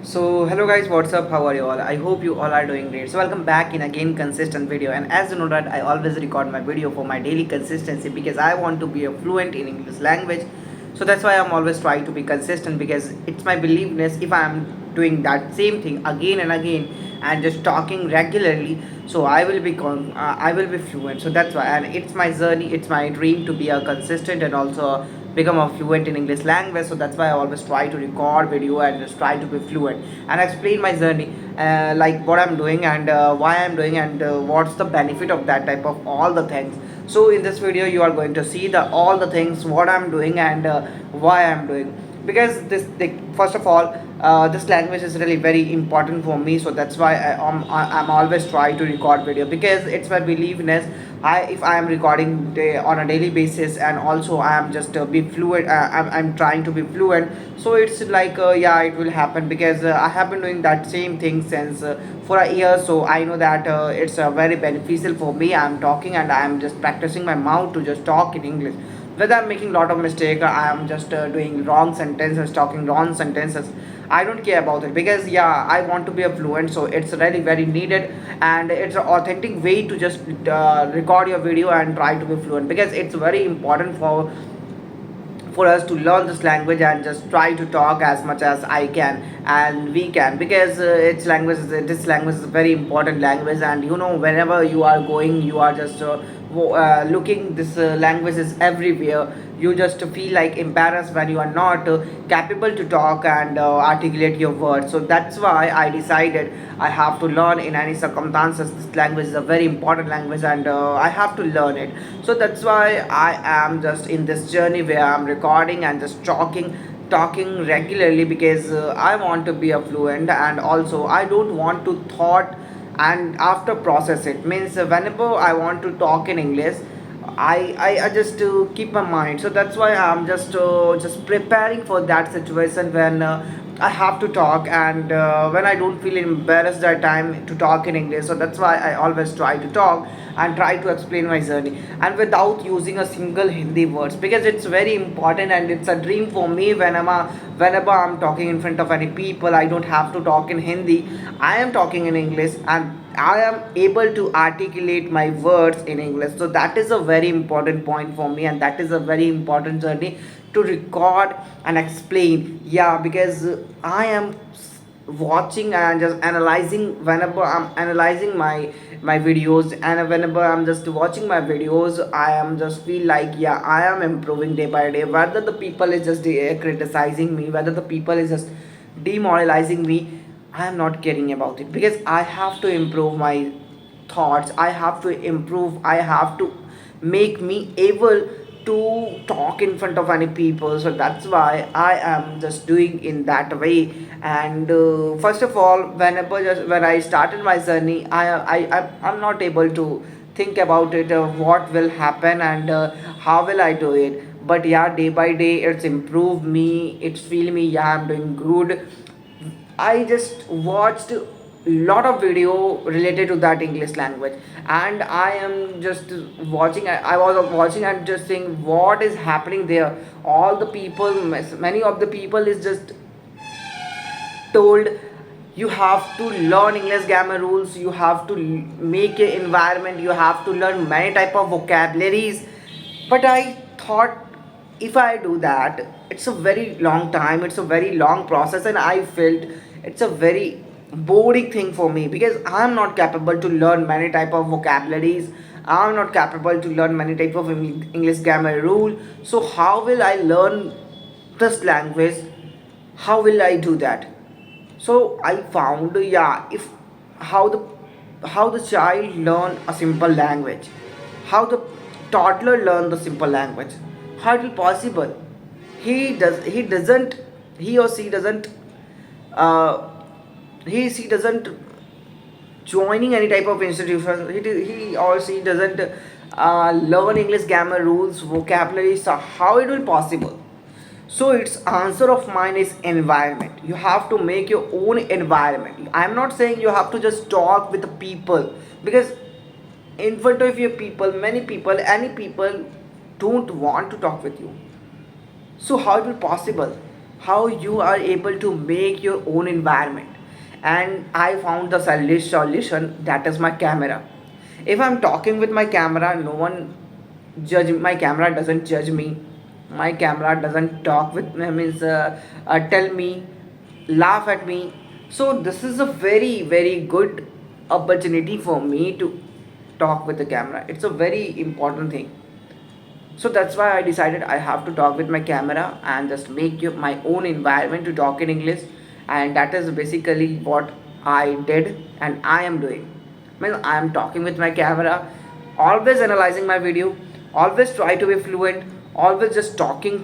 So hello guys, what's up? How are you all? I hope you all are doing great. So welcome back in again consistent video. And as you know that I always record my video for my daily consistency because I want to be a fluent in English language. So that's why I'm always trying to be consistent because it's my beliefness if I'm doing that same thing again and again and just talking regularly, so I will be fluent. So that's why, and it's my journey, it's my dream to be a consistent and also become a fluent in English language. So that's why I always try to record video and just try to be fluent and explain my journey, like what I'm doing and why I'm doing and what's the benefit of that type of all the things. So in this video you are going to see the all the things what I'm doing and why I'm doing, because first of all, this language is really very important for me. So that's why I'm always try to record video because it's my beliefness. If I am recording on a daily basis and also I am just be fluent, I'm trying to be fluent. So it's like yeah, it will happen because I have been doing that same thing since for a year. So I know that it's very beneficial for me. I'm talking and I'm just practicing my mouth to just talk in English. Whether I'm making a lot of mistake, I am just doing wrong sentences, talking wrong sentences, I don't care about it because yeah, I want to be a fluent. So it's really very needed and it's an authentic way to just record your video and try to be fluent because it's very important for us to learn this language and just try to talk as much as I can and we can, because this language is a very important language. And you know, whenever you are going, you are just looking this language is everywhere. You just feel like embarrassed when you are not capable to talk and articulate your words. So that's why I decided I have to learn in any circumstances. This language is a very important language and I have to learn it. So that's why I am just in this journey where I'm recording and just talking regularly because I want to be a fluent and also I don't want to thought and after process it. Means whenever I want to talk in English, I just keep my mind. So that's why I'm just preparing for that situation when I have to talk and when I don't feel embarrassed that time to talk in English. So that's why I always try to talk and try to explain my journey and without using a single Hindi words, because it's very important and it's a dream for me. Whenever I'm talking in front of any people, I don't have to talk in Hindi. I am talking in English and I am able to articulate my words in English. So that is a very important point for me and that is a very important journey to record and explain. Yeah, because I am watching and just analyzing. Whenever I'm analyzing my videos and whenever I'm just watching my videos, I am just feel like yeah, I am improving day by day. Whether the people is just criticizing me, whether the people is just demoralizing me, I am not caring about it because I have to improve my thoughts. I have to improve. I have to make me able to talk in front of any people. So that's why I am just doing in that way. And first of all, when I started my journey, I'm not able to think about it. What will happen and how will I do it? But yeah, day by day, it's improved me. It's feel me. Yeah, I'm doing good. I just watched a lot of video related to that English language, and I am just watching. I was watching and just saying what is happening there. All the people, many of the people is just told you have to learn English grammar rules. You have to make an environment. You have to learn many type of vocabularies. But I thought if I do that, it's a very long time, it's a very long process, and I felt it's a very boring thing for me because I'm not capable to learn many type of vocabularies. I'm not capable to learn many type of English grammar rule. So how will I learn this language? How will I do that? So I found, yeah, if how the how the child learn a simple language, how the toddler learn the simple language, how it will possible. He doesn't, he or she doesn't uh, he she doesn't joining any type of institution. He or she doesn't learn English grammar rules, vocabulary. So how it will possible? So its answer of mine is environment. You have to make your own environment. I'm not saying you have to just talk with the people, because in front of your people, many people, any people don't want to talk with you. So how it will possible? how you are able to make your own environment. And I found the solution, that is my camera. If I'm talking with my camera, no one judge, my camera doesn't judge me, my camera doesn't talk with me, means tell me, laugh at me. So this is a very very good opportunity for me to talk with the camera. It's a very important thing. So that's why I decided I have to talk with my camera and just make my own environment to talk in English. And that is basically what I did and I am doing. Well, I am talking with my camera, always analyzing my video, always try to be fluent, always just talking,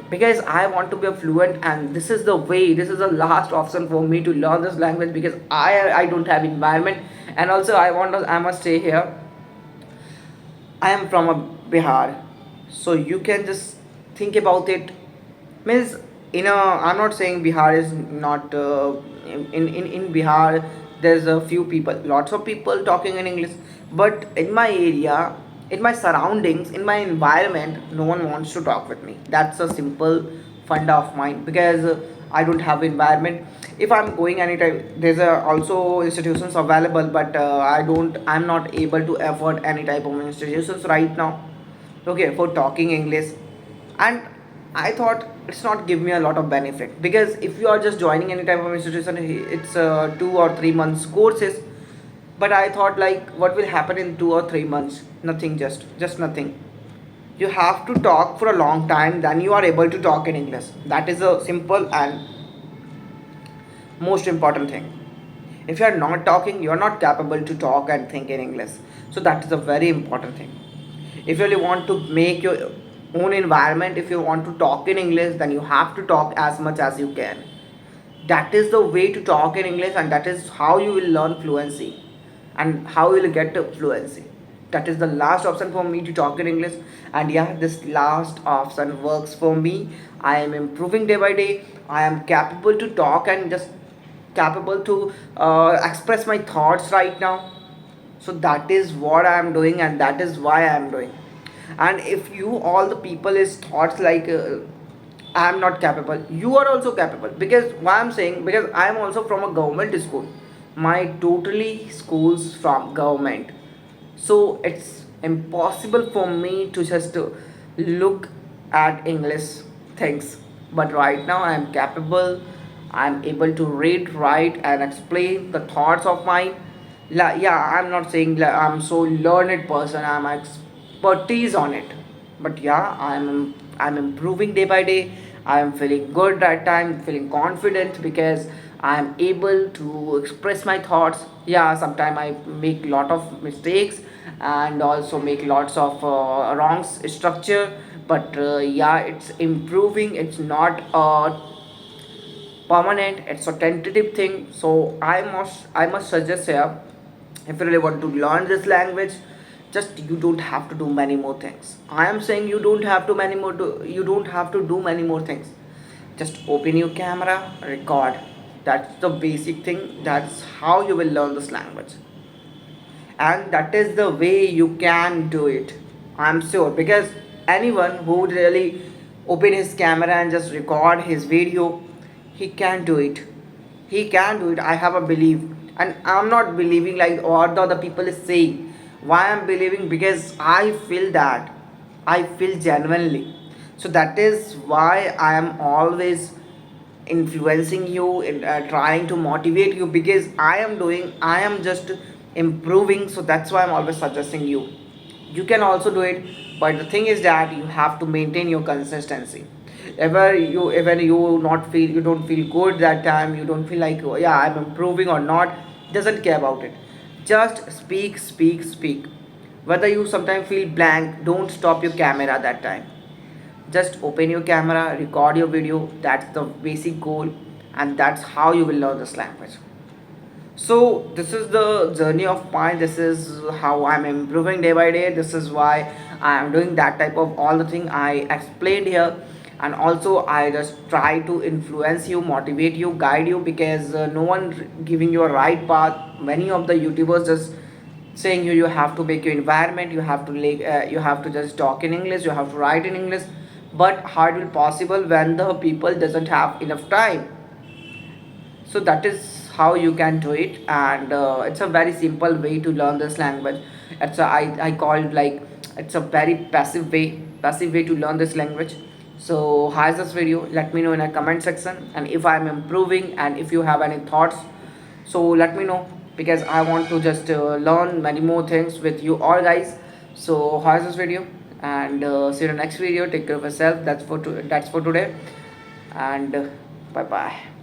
because I want to be a fluent, and this is the way, this is the last option for me to learn this language, because I don't have environment. And also I must stay here. I am from a Bihar, so you can just think about it. Means in a, I'm not saying Bihar is not in Bihar. There's a few people, lots of people talking in English, but in my area, in my surroundings, in my environment, no one wants to talk with me. That's a simple funda of mine, because I don't have environment. If I'm going anytime, there's also institutions available, but I'm not able to afford any type of institutions right now, okay, for talking English. And I thought it's not give me a lot of benefit, because if you are just joining any type of institution, it's 2 or 3 months courses. But I thought, like, what will happen in 2 or 3 months? Nothing, just nothing. You have to talk for a long time, then you are able to talk in English. That is a simple and most important thing. If you are not talking, you are not capable to talk and think in English. So that is a very important thing. If you really want to make your own environment, if you want to talk in English, then you have to talk as much as you can. That is the way to talk in English, and that is how you will learn fluency and how you will get to fluency. That is the last option for me to talk in English. And yeah, this last option works for me. I am improving day by day. I am capable to talk and just capable to express my thoughts right now. So that is what I am doing, and that is why I am doing. And if you all the people is thoughts like I am not capable, you are also capable. Because why I'm saying, because I am also from a government school. My totally schools from government, so it's impossible for me to just look at English things. But right now I am capable. I am able to read, write, and explain the thoughts of mine. Yeah, I'm not saying I'm so learned person, I'm expertise on it. But yeah, I'm improving day by day. I am feeling good that time, feeling confident, because I am able to express my thoughts. Yeah, sometimes I make lot of mistakes and also make lots of wrong structure. But yeah, it's improving. It's not permanent, it's a tentative thing. So I must suggest here, if you really want to learn this language, just you don't have to do many more things. I am saying you don't have to many more do, you don't have to do many more things. Just open your camera, record. That's the basic thing. That's how you will learn this language, and that is the way you can do it. I'm sure, because anyone who would really open his camera and just record his video, he can do it. He can do it. I have a belief. And I'm not believing like what the other people is saying. Why I'm believing? Because I feel that, I feel genuinely. So that is why I am always influencing you in trying to motivate you, because I am just improving. So that's why I'm always suggesting you, you can also do it. But the thing is that you have to maintain your consistency. Ever you, even you not feel, you don't feel good that time, you don't feel like, oh, yeah, I'm improving or not, doesn't care about it. Just speak. Whether you sometimes feel blank, don't stop your camera that time. Just open your camera, record your video. That's the basic goal, and that's how you will learn this language. So this is the journey of mine. This is how I'm improving day by day. This is why I am doing that type of all the thing I explained here. And also I just try to influence you, motivate you, guide you, because no one giving you a right path. Many of the YouTubers just saying you have to make your environment, you have to you have to just talk in English, you have to write in English. but hard will possible when the people doesn't have enough time. So that is how you can do it, and it's a very simple way to learn this language. I call it like it's a very passive way to learn this language. So how's this video? Let me know in a comment section, and if I'm improving and if you have any thoughts, so let me know, because I want to just learn many more things with you all guys. So how's this video, and see you in the next video. Take care of yourself. That's for today, and bye bye.